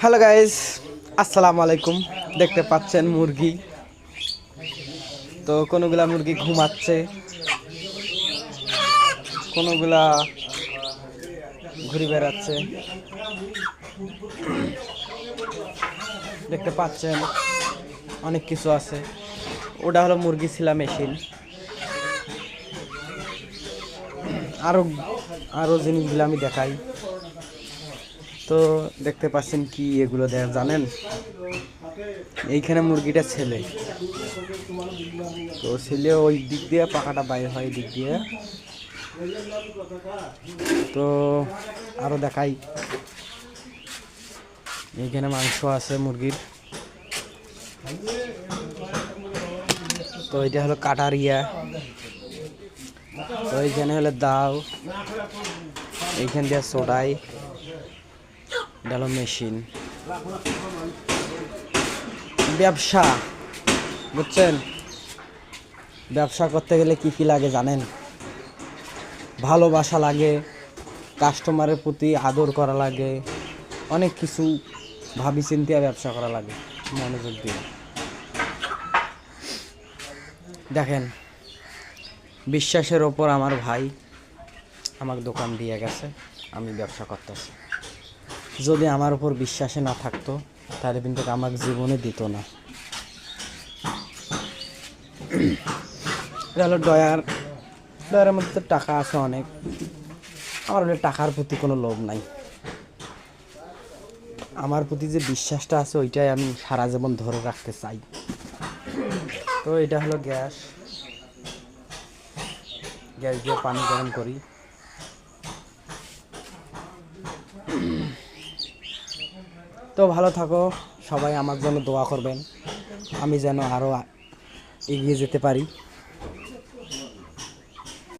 Hello guys, আসসালামু আলাইকুম। দেখতে পাচ্ছেন মুরগি, তো কোনোগুলা মুরগি ঘুমাচ্ছে, কোনোগুলা ঘুরে বেড়াচ্ছে। দেখতে পাচ্ছেন অনেক কিছু আছে। ওটা হলো মুরগি ছিলা মেশিন। আরো আরো জিনিসগুলো আমি দেখাই। তো দেখতে পাচ্ছেন কি এগুলো জানেন, এইখানে মুরগিটা ছেলে, তো ছেলে ওই দিক দিয়ে পাখাটা বাইরে হয়, দিক দিয়ে। তো আরো দেখাই, এইখানে মাংস আছে মুরগির। তো এটা হলো কাটার ইয়া, তো এইখানে হলো দাও, এইখান দিয়ে সোডাই, এটা হলো মেশিন। ব্যবসা বুঝছেন, ব্যবসা করতে গেলে কি কি লাগে জানেন? ভালোবাসা লাগে, কাস্টমারের প্রতি আদর করা লাগে, অনেক কিছু ভাবি চিন্তিয়া ব্যবসা করা লাগে, মনোযোগ দিয়ে। দেখেন, বিশ্বাসের ওপর আমার ভাই আমার দোকান দিয়ে গেছে, আমি ব্যবসা করতেছি। যদি আমার উপর বিশ্বাসে না থাকতো তাহলে কিন্তু আমাকে জীবনে দিত না। এটা হলো ডয়ারের মধ্যে টাকা আছে অনেক। আমার হলে টাকার প্রতি কোনো লোভ নাই, আমার প্রতি যে বিশ্বাসটা আছে ওইটাই আমি সারা জীবন ধরে রাখতে চাই। তো এটা হলো গ্যাস দিয়ে পানি গরম করি। তো ভালো থাকো সবাই, আমার জন্য দোয়া করবেন, আমি যেন আরও এগিয়ে যেতে পারি।